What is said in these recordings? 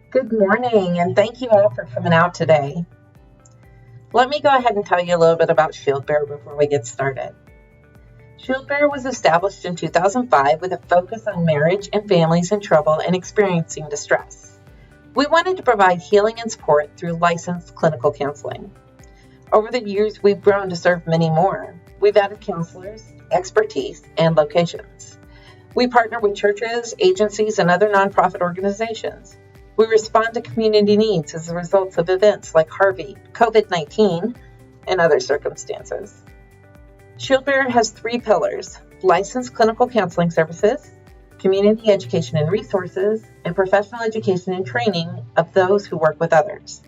Good morning, and thank you all for coming out today. Let me go ahead and tell you a little bit about Shield Bear before we get started. Shield Bear was established in 2005 with a focus on marriage and families in trouble and experiencing distress. We wanted to provide healing and support through licensed clinical counseling. Over the years, we've grown to serve many more. We've added counselors, expertise, and locations. We partner with churches, agencies, and other nonprofit organizations. We respond to community needs as a result of events like Harvey, COVID-19, and other circumstances. Shield Bearer has three pillars: licensed clinical counseling services, community education and resources, and professional education and training of those who work with others.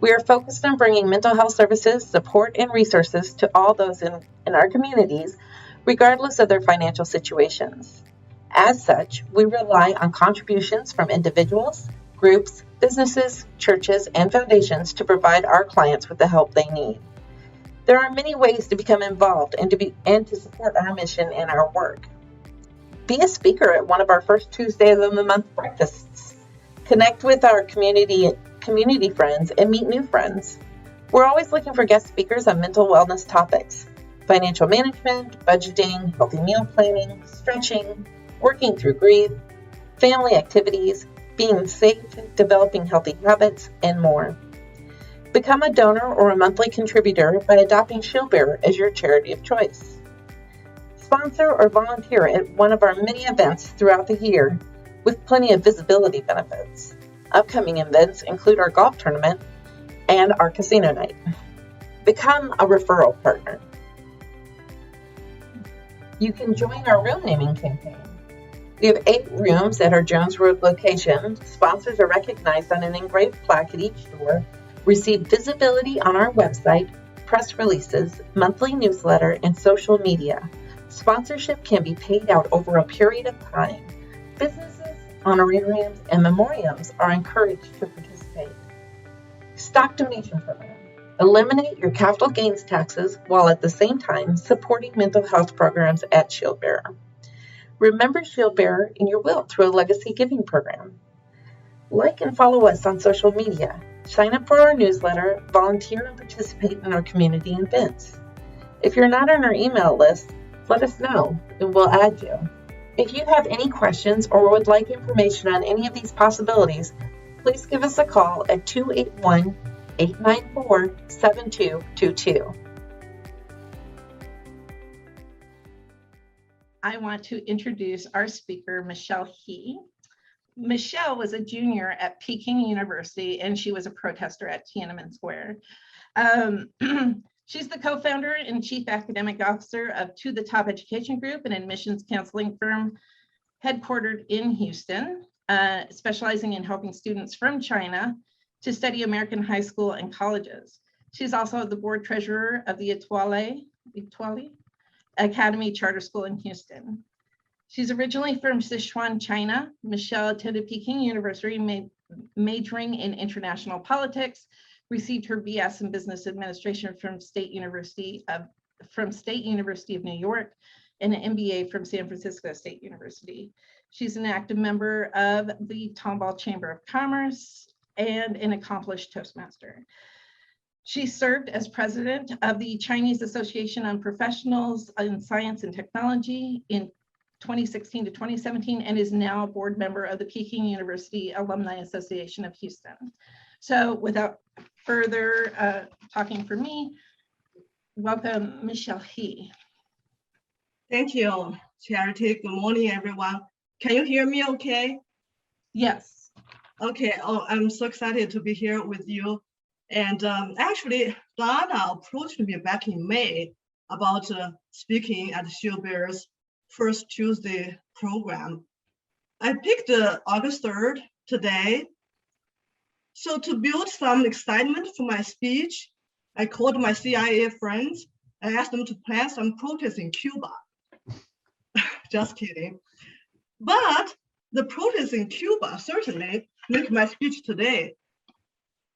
We are focused on bringing mental health services, support, and resources to all those in our communities, regardless of their financial situations. As such, we rely on contributions from individuals, groups, businesses, churches, and foundations to provide our clients with the help they need. There are many ways to become involved and to support our mission and our work. Be a speaker at one of our first Tuesdays of the month breakfasts. Connect with our community friends and meet new friends. We're always looking for guest speakers on mental wellness topics: financial management, budgeting, healthy meal planning, stretching, working through grief, family activities, being safe, developing healthy habits, and more. Become a donor or a monthly contributor by adopting Shield Bearer as your charity of choice. Sponsor or volunteer at one of our many events throughout the year with plenty of visibility benefits. Upcoming events include our golf tournament and our casino night. Become a referral partner. You can join our room naming campaign. We have 8 rooms at our Jones Road location. Sponsors are recognized on an engraved plaque at each door, receive visibility on our website, press releases, monthly newsletter, and social media. Sponsorship can be paid out over a period of time. Businesses, honorariums, and memoriams are encouraged to participate. Stock donation program. Eliminate your capital gains taxes while at the same time supporting mental health programs at Shield Bearer. Remember Shield Bearer in your will through a legacy giving program. Like and follow us on social media. Sign up for our newsletter, volunteer and participate in our community events. If you're not on our email list, let us know and we'll add you. If you have any questions or would like information on any of these possibilities, please give us a call at 281-894-7222. I want to introduce our speaker, Michelle He. Michelle was a junior at Peking University, and she was a protester at Tiananmen Square. She's the co-founder and chief academic officer of To the Top Education Group, an admissions counseling firm headquartered in Houston, specializing in helping students from China to study American high school and colleges. She's also the board treasurer of the Etoile Academy Charter School in Houston. She's originally from Sichuan, China. Michelle attended Peking University, majoring in international politics, received her BS in business administration from State University of New York, and an MBA from San Francisco State University. She's an active member of the Tomball Chamber of Commerce and an accomplished Toastmaster. She served as president of the Chinese Association on Professionals in Science and Technology in 2016 to 2017 and is now a board member of the Peking University Alumni Association of Houston. So without further talking for me, welcome Michelle He. Thank you, Charity. Good morning, everyone. Can you hear me okay? Yes. Okay, I'm so excited to be here with you. And actually, Donna approached me back in May about speaking at Shield Bear's First Tuesday program. I picked August 3rd today. So to build some excitement for my speech, I called my CIA friends and asked them to plan some protests in Cuba. Just kidding. But the protests in Cuba certainly make my speech today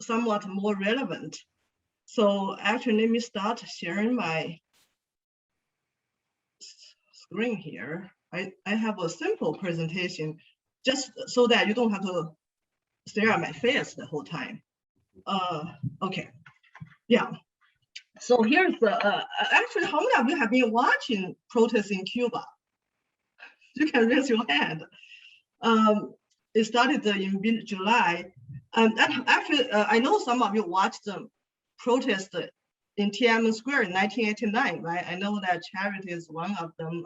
somewhat more relevant. So actually, let me start sharing my screen here. I have a simple presentation just so that you don't have to stare at my face the whole time. Okay, yeah. So here's the, actually, how many of you have been watching protests in Cuba? You can raise your hand. It started in mid-July. And actually, I know some of you watched the protest in Tiananmen Square in 1989, right? I know that Charity is one of them.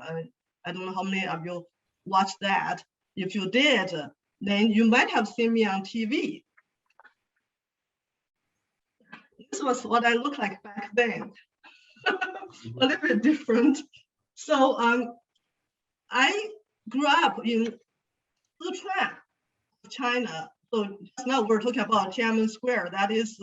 I don't know how many of you watched that. If you did, then you might have seen me on TV. This was what I looked like back then. A little bit different. So I grew up in Sichuan, China. So just now we're talking about Tiananmen Square. That is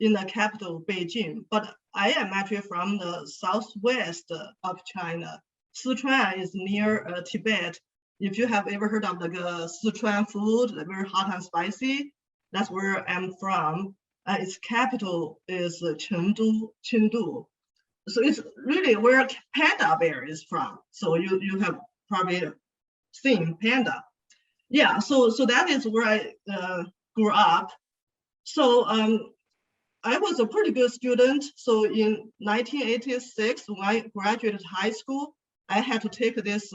in the capital, Beijing. But I am actually from the southwest of China. Sichuan is near Tibet. If you have ever heard of the Sichuan food, very hot and spicy, that's where I'm from. Its capital is Chengdu. So it's really where panda bear is from. So you have probably seen panda. Yeah, so that is where I grew up. So I was a pretty good student. So in 1986, when I graduated high school, I had to take this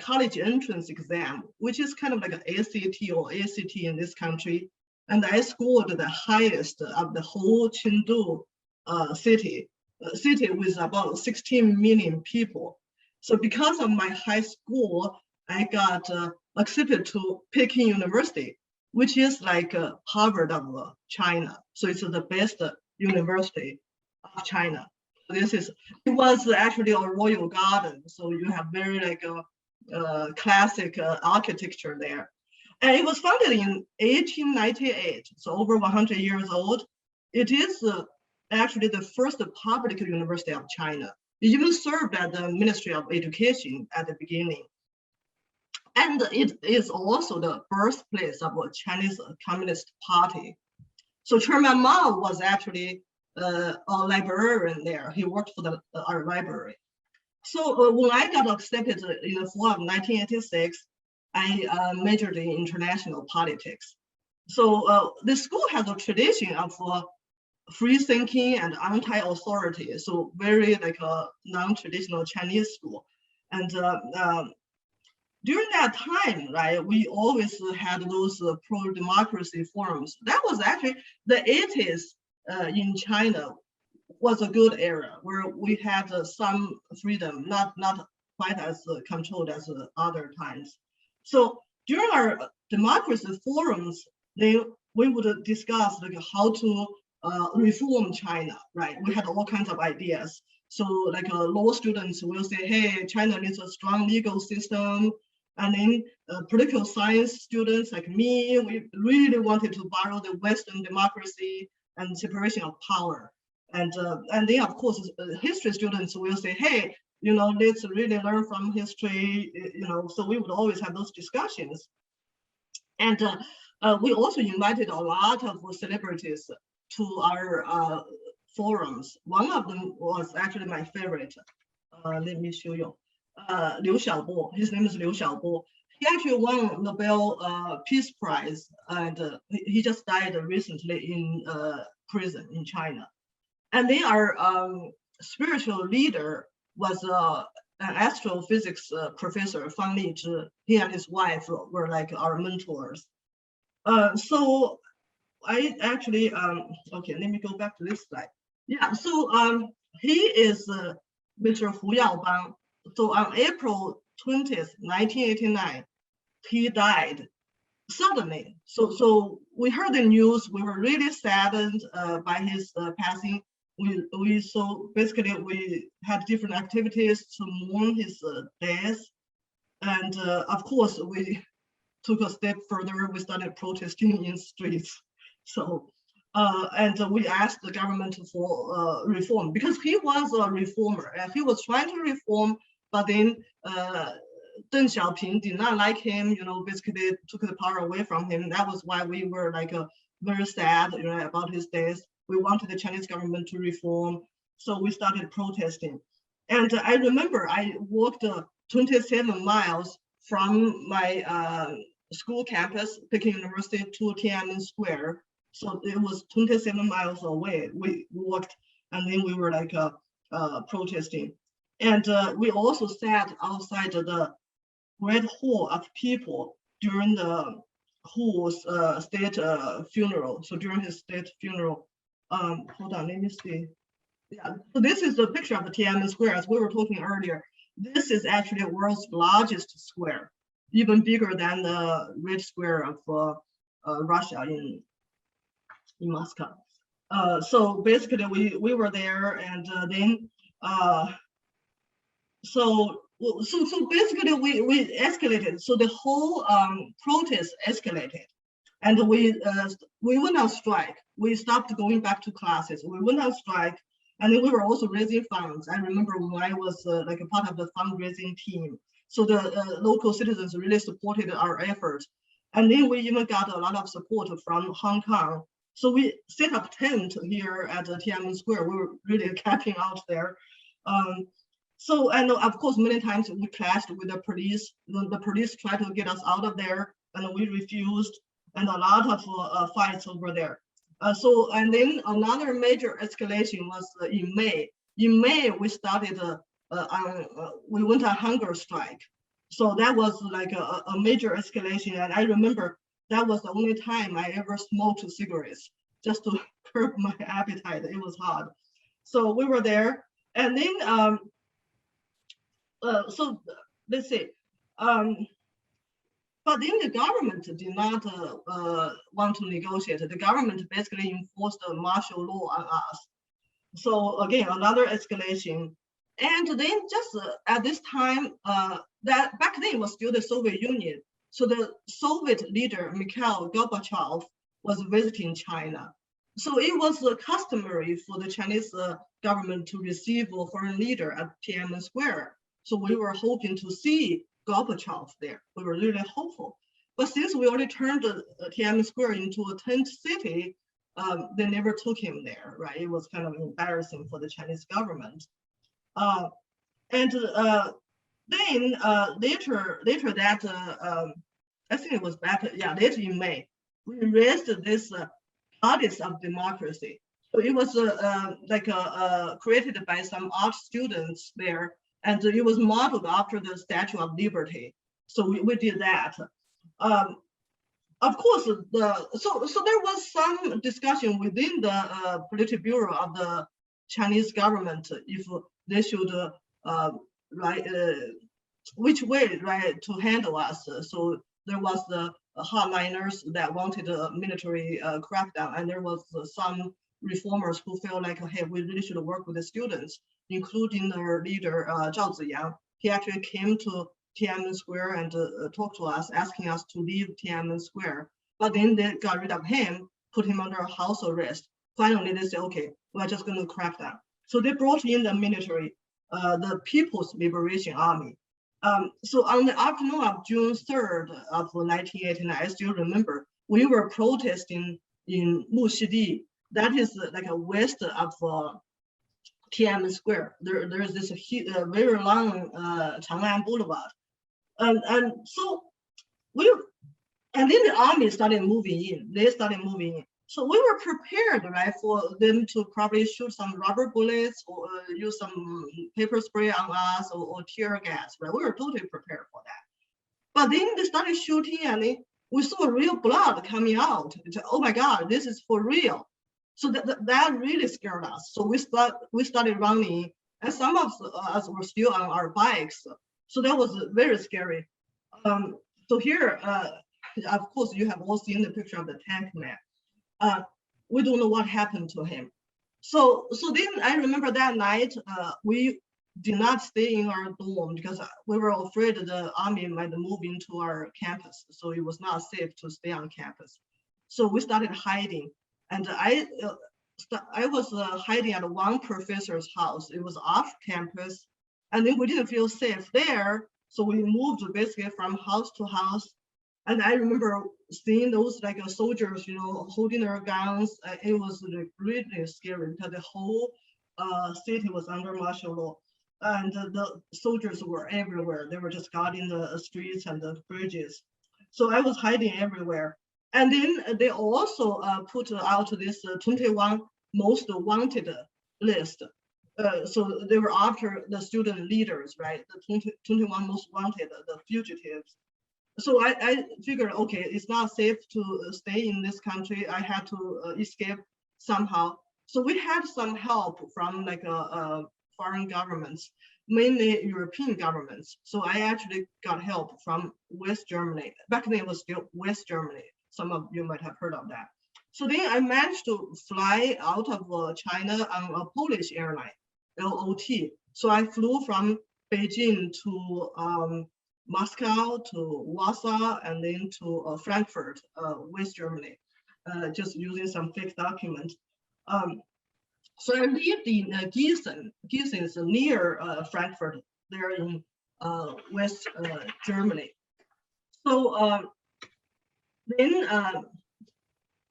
college entrance exam, which is kind of like an ACT or ACT in this country. And I scored the highest of the whole Chengdu city with about 16 million people. So because of my high school, I got accepted to Peking University, which is like Harvard of China. So it's the best university of China. It was actually a royal garden. So you have very like classic architecture there. And it was founded in 1898, so over 100 years old. It is actually the first public university of China. It even served as the Ministry of Education at the beginning. And it is also the birthplace of the Chinese Communist Party. So Chairman Mao was actually a librarian there. He worked for our library. So when I got accepted in the fall of 1986, I majored in international politics. So the school has a tradition of free thinking and anti-authority. So very like a non-traditional Chinese school. And during that time, right, we always had those pro-democracy forums. That was actually the 80s in China was a good era where we had some freedom, not quite as controlled as other times. So during our democracy forums, we would discuss like how to reform China, right? We had all kinds of ideas. So like law students will say, hey, China needs a strong legal system. And then political science students like me, we really wanted to borrow the Western democracy and separation of power. And then of course, history students will say, hey, you know, let's really learn from history, you know, so we would always have those discussions. And we also invited a lot of celebrities to our forums. One of them was actually my favorite. Let me show you. Liu Xiaobo, his name is Liu Xiaobo. He actually won Nobel Peace Prize, and he just died recently in prison in China. And then our spiritual leader was an astrophysics professor, Fang Lizhi. He and his wife were like our mentors. So I actually, okay, let me go back to this slide. Yeah, so he is Mr. Hu Yaobang. So on April 20th, 1989, he died suddenly. So we heard the news. We were really saddened by his passing. So basically we had different activities to mourn his death. And of course, we took a step further. We started protesting in streets. So, and we asked the government for reform because he was a reformer and he was trying to reform, but then Deng Xiaoping did not like him, you know, basically took the power away from him. That was why we were like very sad, you know, about his death. We wanted the Chinese government to reform. So we started protesting. And I remember I walked 27 miles from my school campus, Peking University, to Tiananmen Square. So it was 27 miles away. We walked, and then we were like protesting. And we also sat outside the great hall of people during the Hu's state funeral. So during his state funeral, hold on, let me see. Yeah, so this is the picture of the Tiananmen Square, as we were talking earlier. This is actually the world's largest square, even bigger than the Red Square of Russia in Moscow. So basically, we were there, and then so basically we escalated. So the whole protest escalated, and we went on strike. We stopped going back to classes. We went on strike, and then we were also raising funds. I remember when I was like a part of the fundraising team. So the local citizens really supported our efforts, and then we even got a lot of support from Hong Kong. So we set up tent here at Tiananmen Square. We were really camping out there. So, and of course, many times we clashed with the police. The police tried to get us out of there, and we refused, and a lot of fights over there. So, and then another major escalation was in May. In May, we started, we went on hunger strike. So that was like a major escalation. And I remember that was the only time I ever smoked cigarettes, just to curb my appetite. It was hard. So we were there. And then, so let's see. But then the government did not want to negotiate. The government basically enforced the martial law on us. So again, another escalation. And then just at this time, that back then it was still the Soviet Union. So the Soviet leader, Mikhail Gorbachev, was visiting China. So it was customary for the Chinese government to receive a foreign leader at Tiananmen Square. So we were hoping to see Gorbachev there. We were really hopeful. But since we already turned Tiananmen Square into a tent city, they never took him there, right? It was kind of embarrassing for the Chinese government. And then later that, I think it was back, later in May, we raised this Goddess of Democracy. So it was created by some art students there, and it was modeled after the Statue of Liberty. So we did that. Of course, so there was some discussion within the Politburo of the Chinese government if they should which way to handle us. So there was the hardliners that wanted a military crackdown, and there was some reformers who felt like, hey, we really should work with the students, including their leader Zhao Ziyang. He actually came to Tiananmen Square and talked to us, asking us to leave Tiananmen Square. But then they got rid of him, put him under house arrest. Finally, they said, okay, we're just going to crack down. So they brought in the military, the People's Liberation Army. So on the afternoon of June 3rd of 1989, I still remember, we were protesting in Muxidi. That is like a west of Tiananmen Square. There's this very long Chang'an Boulevard. And then the army started moving in. They started moving in. So we were prepared, right, for them to probably shoot some rubber bullets or use some pepper spray on us or tear gas, right? We were totally prepared for that. But then they started shooting, and we saw real blood coming out. It's, oh my God, this is for real. So that really scared us. So we started running, and some of us were still on our bikes. So that was very scary. So here, of course, you have all seen the picture of the tank man. We don't know what happened to him. So then I remember that night, we did not stay in our dorm because we were afraid the army might move into our campus. So it was not safe to stay on campus. So we started hiding. And I was hiding at one professor's house. It was off campus. And then we didn't feel safe there. So we moved basically from house to house. And I remember seeing those like soldiers, holding their guns. It was really scary because the whole city was under martial law. And the soldiers were everywhere. They were just guarding the streets and the bridges. So I was hiding everywhere. And then they also put out this 21 most wanted list. So they were after the student leaders, right? The 21 most wanted, the fugitives. So I figured, okay, it's not safe to stay in this country. I had to escape somehow. So we had some help from like foreign governments, mainly European governments. So I actually got help from West Germany. Back then it was still West Germany. Some of you might have heard of that. So then I managed to fly out of China on a Polish airline, LOT. So I flew from Beijing to Moscow, to Warsaw, and then to Frankfurt, West Germany, just using some fake documents. So I lived in Gießen. Gießen is near Frankfurt, there in West Germany. So then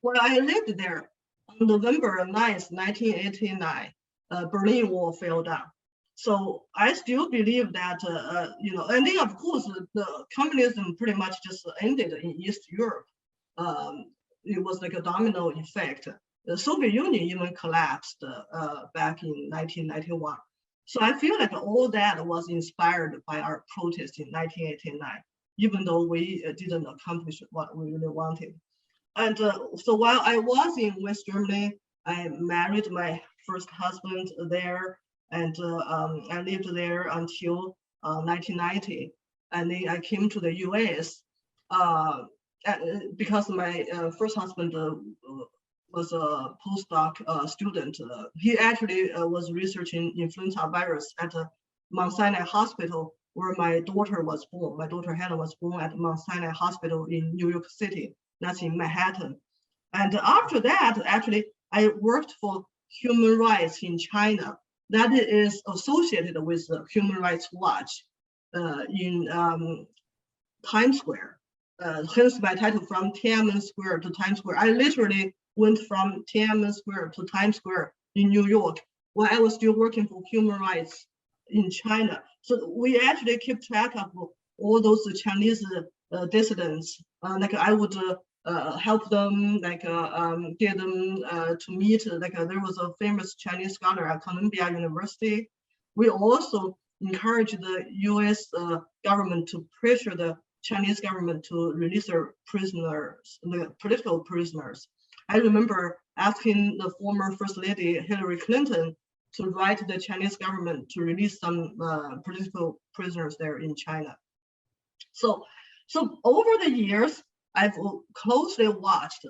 while I lived there, on November 9th, 1989, Berlin Wall fell down. So I still believe that, and then of course, the communism pretty much just ended in East Europe. It was like a domino effect. The Soviet Union even collapsed back in 1991. So I feel like all that was inspired by our protest in 1989, even though we didn't accomplish what we really wanted. And so while I was in West Germany, I married my first husband there, and I lived there until 1990. And then I came to the US because my first husband was a postdoc student. He actually was researching influenza virus at Mount Sinai Hospital, where my daughter was born. My daughter Helen was born at Mount Sinai Hospital in New York City. That's in Manhattan. And after that, actually, I worked for human rights in China. That is associated with the Human Rights Watch in Times Square. Hence my title, from Tiananmen Square to Times Square. I literally went from Tiananmen Square to Times Square in New York while I was still working for human rights in China. So we actually keep track of all those Chinese dissidents. Like I would help them, like get them to meet, like there was a famous Chinese scholar at Columbia University. We also encourage the US government to pressure the Chinese government to release their prisoners, the political prisoners. I remember asking the former First Lady Hillary Clinton to write to the Chinese government to release some political prisoners there in China. So over the years, I've closely watched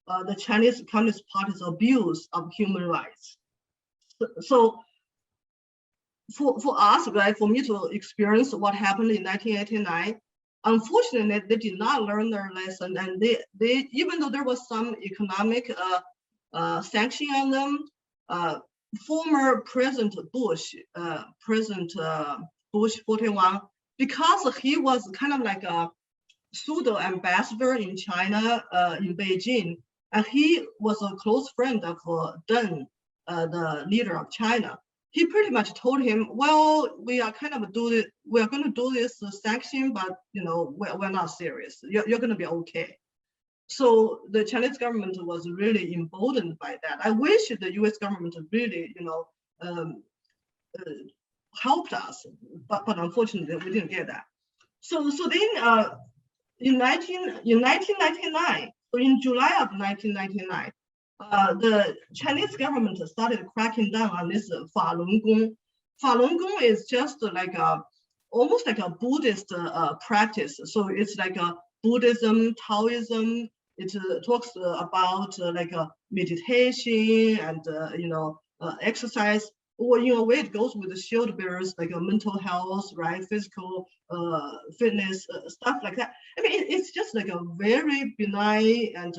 the Chinese Communist Party's abuse of human rights. So for us, right, for me to experience what happened in 1989, unfortunately, they did not learn their lesson, and they even though there was some economic sanction on them, former President Bush, Bush 41, because he was kind of like a pseudo ambassador in China, in Beijing, and he was a close friend of Deng, the leader of China. He pretty much told him, well, we are going to do this sanction, but we're not serious. You're going to be okay. So the Chinese government was really emboldened by that. I wish the U.S. government really, helped us, but unfortunately we didn't get that. So then in 1999, so in July of 1999, the Chinese government started cracking down on this Falun Gong. Falun Gong is just like almost like a Buddhist practice. So it's like a Buddhism, Taoism. It talks about like meditation and exercise. Or in a way, it goes with the shield bearers, like mental health, right, physical fitness, stuff like that. I mean, it's just like a very benign and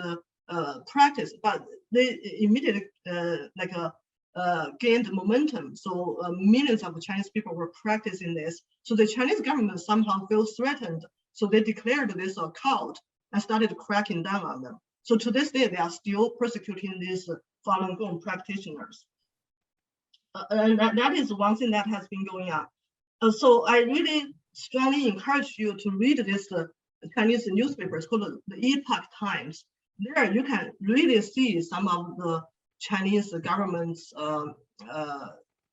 practice, but they immediately gained momentum. So millions of Chinese people were practicing this. So the Chinese government somehow feels threatened. So they declared this a cult and started cracking down on them. So to this day, they are still persecuting these Falun Gong practitioners. And that is one thing that has been going on. So I really strongly encourage you to read this Chinese newspapers called the Epoch Times. There you can really see some of the Chinese government's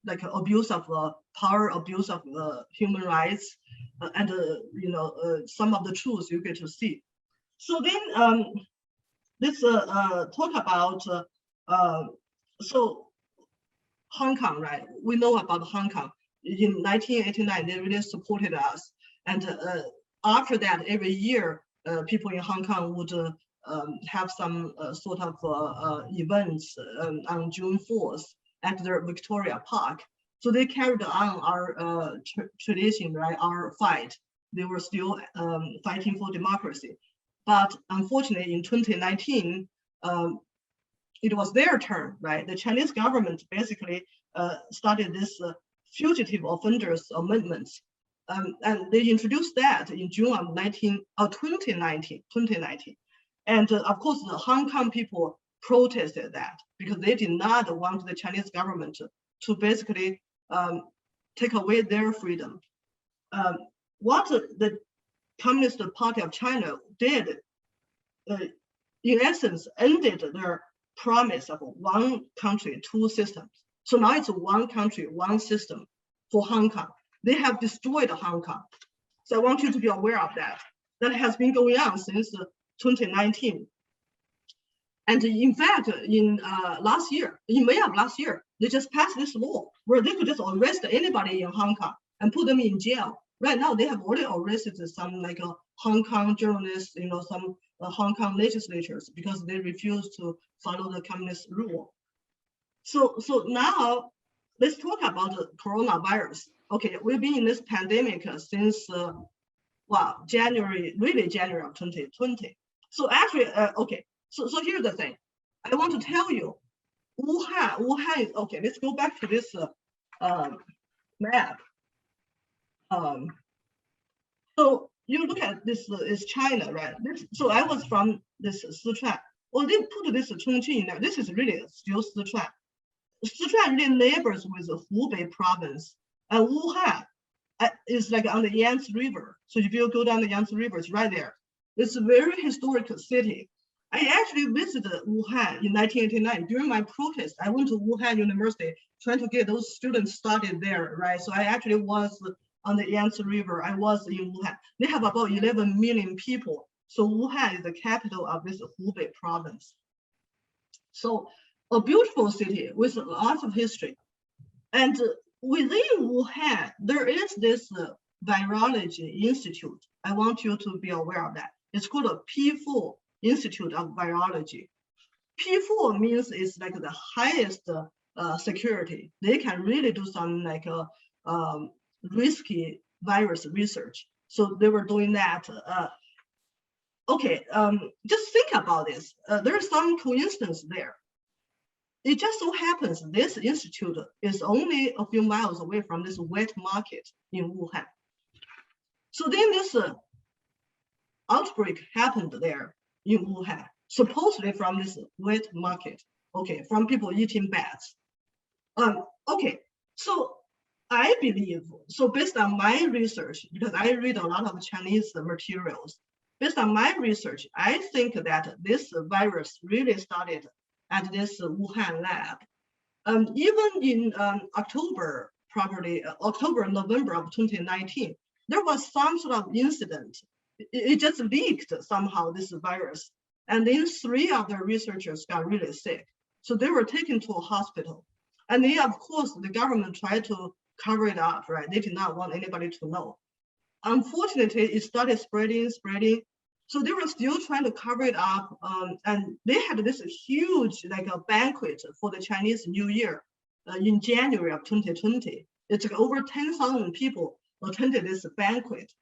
like abuse of power, abuse of human rights, and some of the truths you get to see. So then let's talk about so Hong Kong, right? We know about Hong Kong. In 1989, they really supported us, and after that, every year, people in Hong Kong would have some sort of events on June 4th at the Victoria Park. So they carried on our tradition, right? Our fight. They were still fighting for democracy. But unfortunately, in 2019, it was their turn, right? The Chinese government basically started this fugitive offenders amendments. And they introduced that in June of 2019. And of course, the Hong Kong people protested that because they did not want the Chinese government to basically take away their freedom. What the Communist Party of China did, in essence, ended their promise of one country, two systems. So now it's one country, one system for Hong Kong. They have destroyed Hong Kong. So I want you to be aware of that. That has been going on since 2019. And in fact, in last year, in May of last year, they just passed this law where they could just arrest anybody in Hong Kong and put them in jail. Right now, they have already arrested some like Hong Kong journalists, some Hong Kong legislators because they refuse to follow the communist rule. So now let's talk about the coronavirus. Okay, we've been in this pandemic since January of 2020. So actually, okay. So here's the thing. I want to tell you, Wuhan is okay. Let's go back to this map. So you look at this is China, right? So I was from this Sichuan. Well, they put this Chongqing there. This is really still Sichuan. Sichuan really neighbors with Hubei province, and Wuhan is like on the Yangtze River. So if you go down the Yangtze River, it's right there. It's a very historic city. I actually visited Wuhan in 1989. During my protest, I went to Wuhan University trying to get those students started there, right? So I actually was on the Yangtze River. I was in Wuhan. They have about 11 million people. So Wuhan is the capital of this Hubei province. So a beautiful city with lots of history. And within Wuhan, there is this virology institute. I want you to be aware of that. It's called a P4 Institute of Virology. P4 means it's like the highest security. They can really do some like risky virus research. So they were doing that. Okay, just think about this. There's some coincidence there. It just so happens this institute is only a few miles away from this wet market in Wuhan. So then this outbreak happened there in Wuhan, supposedly from this wet market, okay, from people eating bats. Okay, so I believe, so based on my research, because I read a lot of Chinese materials, based on my research, I think that this virus really started at this Wuhan lab. Even in October, November of 2019, there was some sort of incident. It just leaked somehow, this virus. And then 3 of the researchers got really sick. So they were taken to a hospital. And then, of course, the government tried to cover it up, right? They did not want anybody to know. Unfortunately, it started spreading. So they were still trying to cover it up. And they had this huge, like a banquet for the Chinese New Year in January of 2020. It's like over 10,000 people attended this banquet.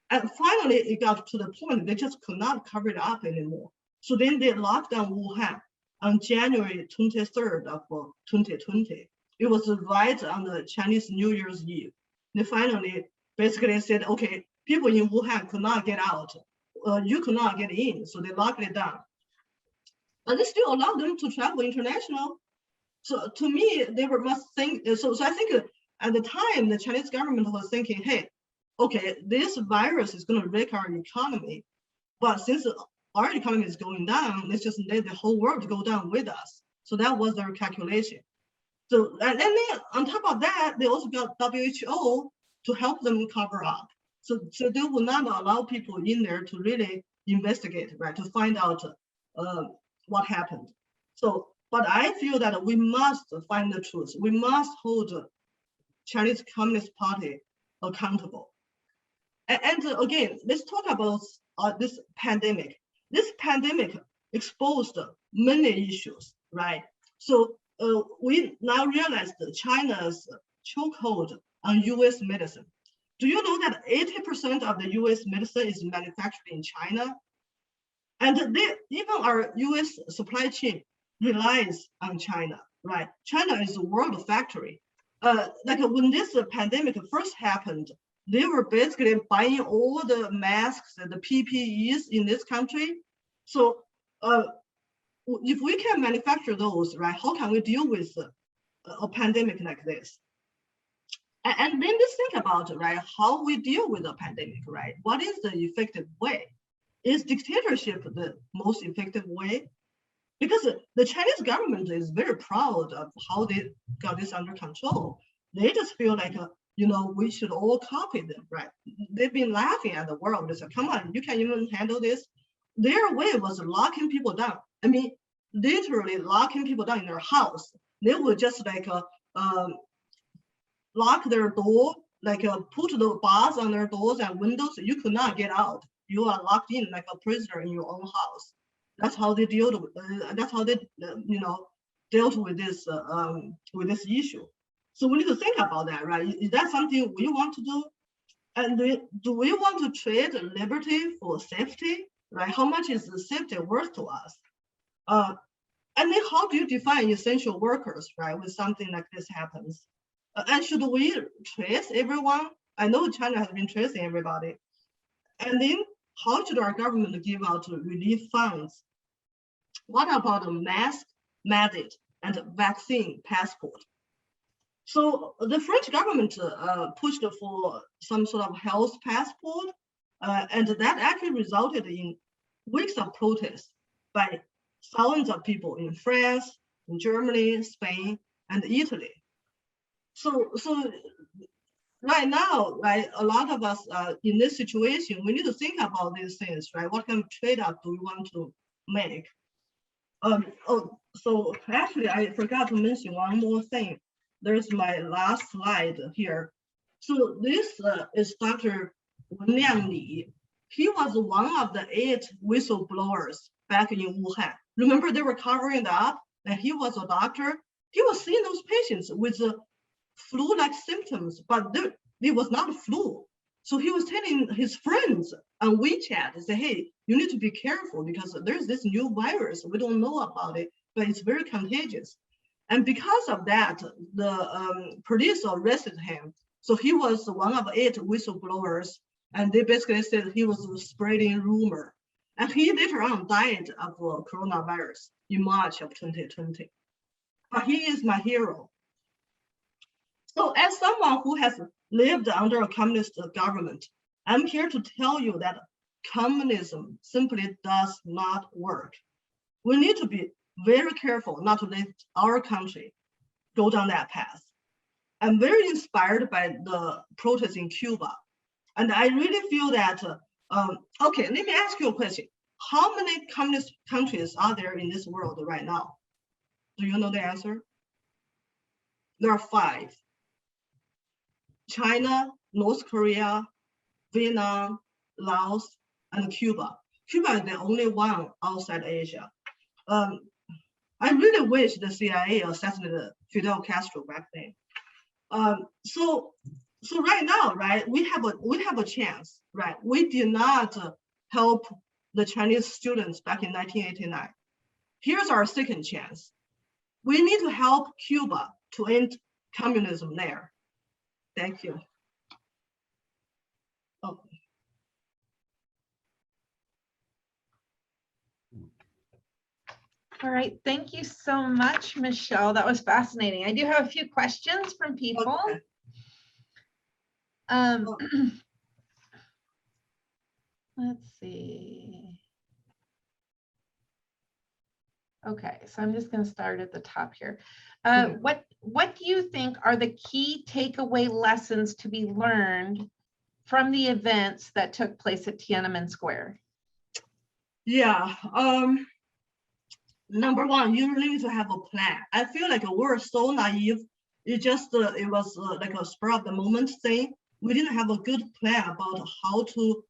And finally, it got to the point they just could not cover it up anymore. So then they locked down Wuhan on January 23rd of 2020. It was right on the Chinese New Year's Eve. They finally basically said, okay, people in Wuhan could not get out. You could not get in, so they locked it down. But they still allowed them to travel international. So to me, they must think, so I think at the time, the Chinese government was thinking, hey, okay, this virus is going to wreck our economy, but since our economy is going down, let's just let the whole world go down with us. So that was their calculation. So, and then on top of that, they also got WHO to help them cover up. So they will not allow people in there to really investigate, right, to find out what happened. So, but I feel that we must find the truth. We must hold Chinese Communist Party accountable. And again, let's talk about this pandemic. This pandemic exposed many issues, right? So we now realize that China's chokehold on US medicine. Do you know that 80% of the US medicine is manufactured in China? And even our US supply chain relies on China, right? China is a world factory. Like when this pandemic first happened, they were basically buying all the masks and the PPEs in this country. So if we can manufacture those, right, how can we deal with a pandemic like this? And then let's think about, right, how we deal with a pandemic, right? What is the effective way? Is dictatorship the most effective way? Because the Chinese government is very proud of how they got this under control. They just feel like, you know, we should all copy them, right? They've been laughing at the world. They said, come on, you can't even handle this. Their way was locking people down. I mean, literally locking people down in their house. They would just like lock their door, like put the bars on their doors and windows. You could not get out. You are locked in like a prisoner in your own house. That's how they dealt with. That's how they, you know, dealt with this issue. So we need to think about that, right? Is that something we want to do? And do we want to trade liberty for safety, right? How much is the safety worth to us? And then how do you define essential workers, right? When something like this happens, and should we trace everyone? I know China has been tracing everybody. And then how should our government give out relief funds? What about a mask mandate and a vaccine passport? So the French government pushed for some sort of health passport, and that actually resulted in weeks of protests by thousands of people in France, in Germany, Spain, and Italy. So right now, right, a lot of us in this situation, we need to think about these things, right? What kind of trade-off do we want to make? So actually, I forgot to mention one more thing. There's my last slide here. So this is Dr. Wen Liangli. He was one of the 8 whistleblowers back in Wuhan. Remember, they were covering it up, and he was a doctor. He was seeing those patients with flu-like symptoms, but it was not flu. So he was telling his friends on WeChat, say, hey, you need to be careful because there's this new virus. We don't know about it, but it's very contagious. And because of that, the police arrested him. So he was one of 8 whistleblowers, and they basically said he was spreading rumor. And he later on died of coronavirus in March of 2020. But he is my hero. So as someone who has lived under a communist government, I'm here to tell you that communism simply does not work. We need to be very careful not to let our country go down that path. I'm very inspired by the protests in Cuba. And I really feel that, okay, let me ask you a question. How many communist countries are there in this world right now? Do you know the answer? There are 5. China, North Korea, Vietnam, Laos, and Cuba. Cuba is the only one outside Asia. I really wish the CIA assassinated Fidel Castro back then. So right now, right, we have a chance, right? We did not help the Chinese students back in 1989. Here's our second chance. We need to help Cuba to end communism there. Thank you. Oh. All right, thank you so much, Michelle. That was fascinating. I do have a few questions from people. Okay. Let's see. Okay, so I'm just going to start at the top here. What do you think are the key takeaway lessons to be learned from the events that took place at Tiananmen Square? Yeah. Number one, you really need to have a plan. I feel like we're so naive. It was like a spur of the moment thing. We didn't have a good plan about how to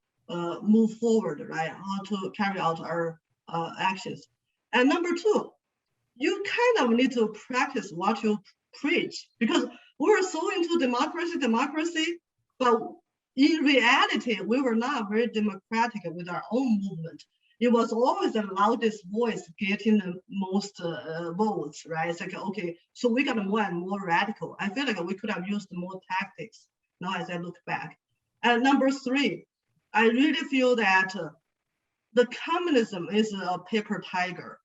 move forward, right? How to carry out our actions. And number two, you kind of need to practice what you preach, because we're so into democracy, but in reality, we were not very democratic with our own movement. It was always the loudest voice getting the most votes, right? It's like, okay, so we got more and more radical. I feel like we could have used more tactics now as I look back. And number three, I really feel that the communism is a paper tiger.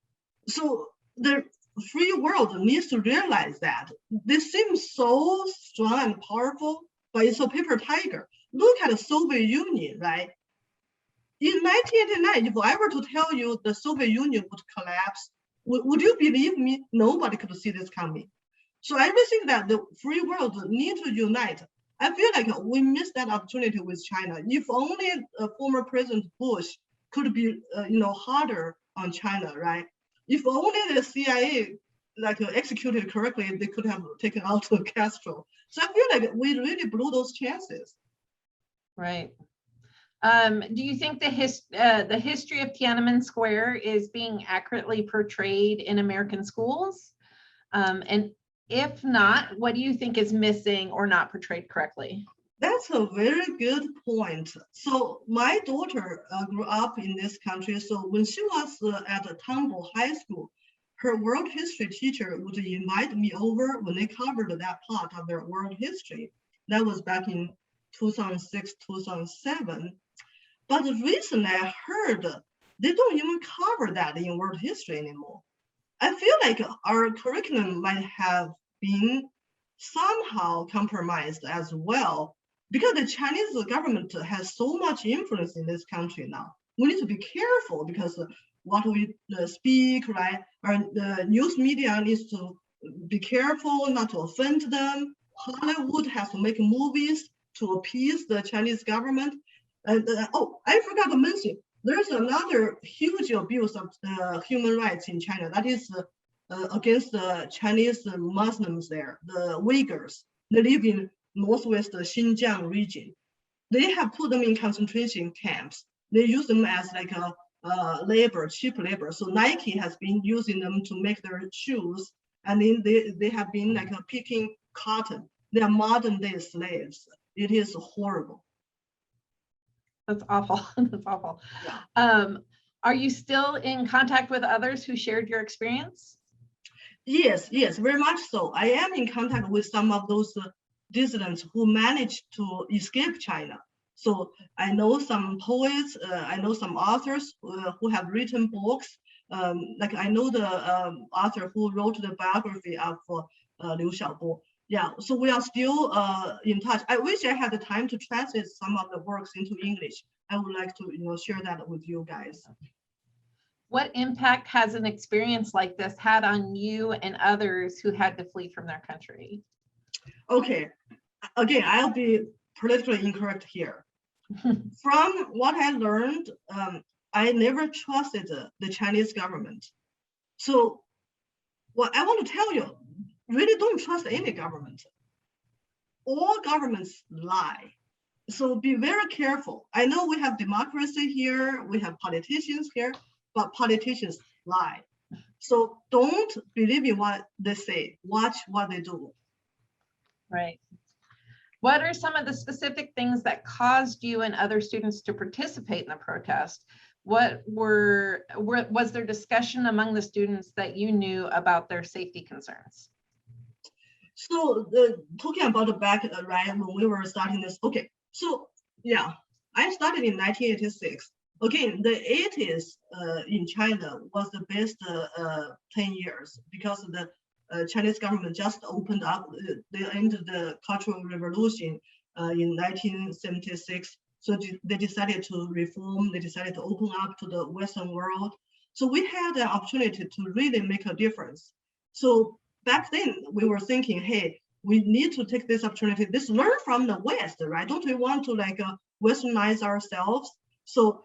So the free world needs to realize that. This seems so strong and powerful, but it's a paper tiger. Look at the Soviet Union, right? In 1989, if I were to tell you the Soviet Union would collapse, would you believe me? Nobody could see this coming. So I really think that the free world need to unite. I feel like we missed that opportunity with China. If only former President Bush could be, harder on China, right? If only the CIA executed correctly, they could have taken out Castro. So I feel like we really blew those chances. Right. Do you think the history of Tiananmen Square is being accurately portrayed in American schools? And if not, what do you think is missing or not portrayed correctly? That's a very good point. So my daughter grew up in this country. So when she was at Tambo High School, her world history teacher would invite me over when they covered that part of their world history. That was back in 2006, 2007. But recently I heard they don't even cover that in world history anymore. I feel like our curriculum might have been somehow compromised as well, because the Chinese government has so much influence in this country now. We need to be careful because what we speak, right? The news media needs to be careful not to offend them. Hollywood has to make movies to appease the Chinese government. And I forgot to mention, there's another huge abuse of human rights in China. That is against the Chinese Muslims there, the Uyghurs. They live in northwest Xinjiang region. They have put them in concentration camps. They use them as like a cheap labor. So Nike has been using them to make their shoes, and then they have been like picking cotton. They are modern day slaves. It is horrible. That's awful. That's awful. Yeah. Are you still in contact with others who shared your experience? Yes, very much so. I am in contact with some of those dissidents who managed to escape China. So I know some poets, I know some authors who have written books. Like I know the author who wrote the biography of Liu Xiaobo. Yeah, so we are still in touch. I wish I had the time to translate some of the works into English. I would like to share that with you guys. What impact has an experience like this had on you and others who had to flee from their country? Okay, again, I'll be politically incorrect here. From what I learned, I never trusted the Chinese government. So what I want to tell you, really don't trust any government. All governments lie. So be very careful. I know we have democracy here, we have politicians here, but politicians lie. So don't believe in what they say, watch what they do. Right. What are some of the specific things that caused you and other students to participate in the protest? Was there discussion among the students that you knew about their safety concerns? So talking about the back, right, when we were starting this, okay. So yeah, I started in 1986. Again, the 80s in China was the best 10 years because the Chinese government just opened up, they ended the Cultural Revolution in 1976. So they decided to reform, they decided to open up to the Western world. So we had an opportunity to really make a difference. So back then we were thinking, hey, we need to take this opportunity, learn from the West, right? Don't we want to like Westernize ourselves? So,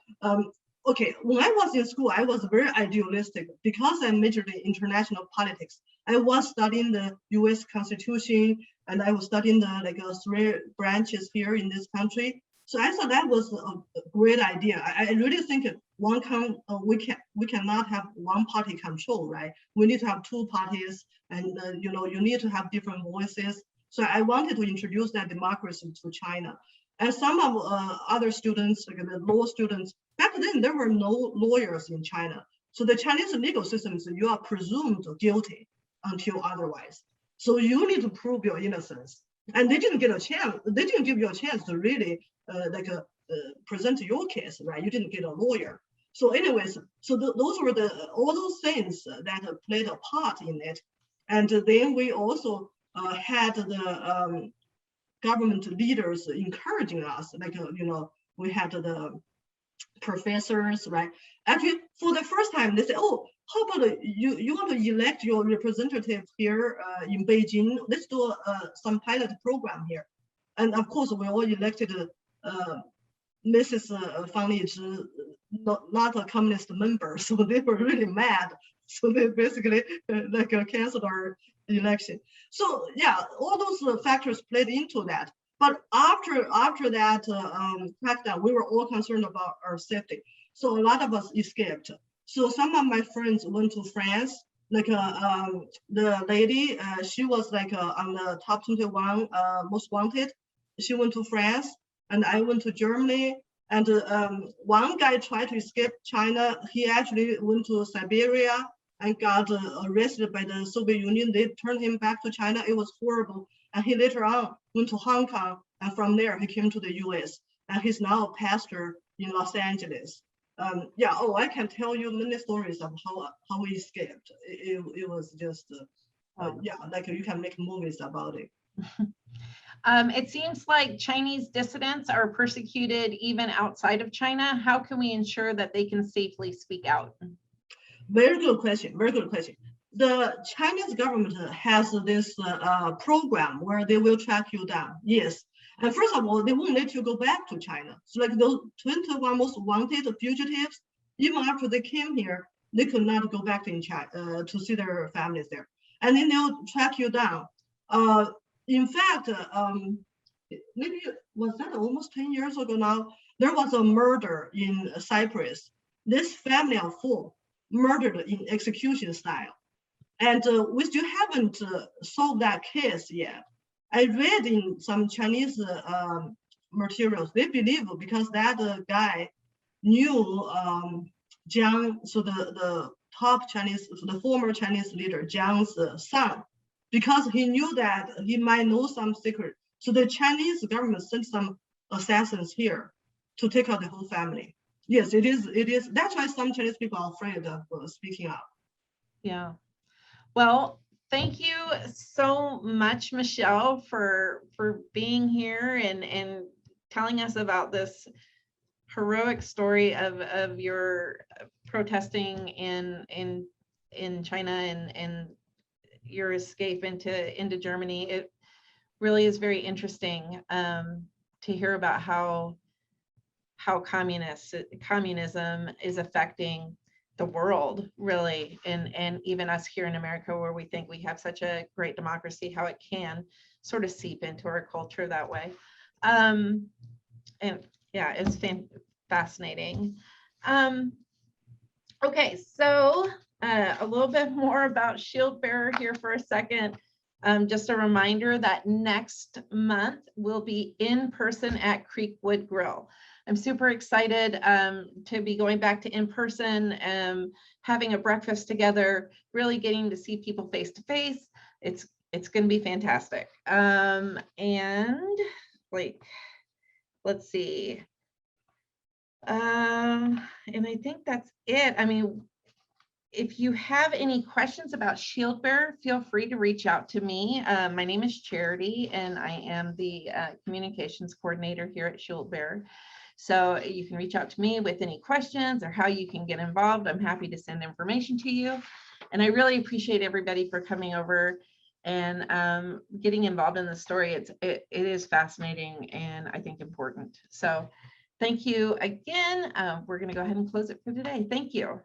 okay, when I was in school, I was very idealistic because I majored in international politics. I was studying the US Constitution, and I was studying the 3 branches here in this country. So I thought that was a great idea. I really think we cannot have one party control, right? We need to have 2 parties, and you need to have different voices. So I wanted to introduce that democracy to China. And some of other students, like the law students, back then there were no lawyers in China. So the Chinese legal system is you are presumed guilty until otherwise. So you need to prove your innocence. And they didn't get a chance. They didn't give you a chance to really present your case, right? You didn't get a lawyer. So anyways, so those were all those things that played a part in it. And then we also had the government leaders encouraging us, we had the professors, right? Actually, for the first time, they said, oh, how about you want to elect your representative here in Beijing? Let's do some pilot program here. And of course, we all elected Mrs. Fang Lizhi, not a communist member, so they were really mad. So they basically canceled our election. So yeah, all those factors played into that. But after that crackdown, we were all concerned about our safety. So a lot of us escaped. So some of my friends went to France. The lady, she was on the top 21 most wanted. She went to France, and I went to Germany. And one guy tried to escape China. He actually went to Siberia and got arrested by the Soviet Union. They turned him back to China. It was horrible. And he later on went to Hong Kong. And from there, he came to the US. And he's now a pastor in Los Angeles. I can tell you many stories of how we escaped. It was just, you can make movies about it. It seems like Chinese dissidents are persecuted even outside of China. How can we ensure that they can safely speak out? Very good question. Very good question. The Chinese government has this program where they will track you down. Yes. And first of all, they won't let you go back to China. So those 21 most wanted fugitives, even after they came here, they could not go back to China to see their families there. And then they'll track you down. In fact, maybe was that almost 10 years ago now, there was a murder in Cyprus. This family of 4 murdered in execution style. And we still haven't solved that case yet. I read in some Chinese materials, they believe because that guy knew Jiang, so the top Chinese, the former Chinese leader, Jiang's son, because he knew that he might know some secret. So the Chinese government sent some assassins here to take out the whole family. Yes, it is. That's why some Chinese people are afraid of speaking up. Yeah. Well, thank you so much, Michelle, for being here and telling us about this heroic story of your protesting in China and your escape into Germany. It really is very interesting to hear about how communism is affecting the world, really, and even us here in America, where we think we have such a great democracy, how it can sort of seep into our culture that way. And yeah, it's fascinating. Okay, so a little bit more about Shield Bearer here for a second. Just a reminder that next month we'll be in person at Creekwood Grill. I'm super excited to be going back to in-person, having a breakfast together, really getting to see people face to face. It's going to be fantastic. And let's see. And I think that's it. I mean, if you have any questions about Shield Bearer, feel free to reach out to me. My name is Charity, and I am the communications coordinator here at Shield Bearer. So you can reach out to me with any questions or how you can get involved. I'm happy to send information to you. And I really appreciate everybody for coming over and getting involved in the story. It is fascinating and I think important. So thank you again. We're going to go ahead and close it for today. Thank you.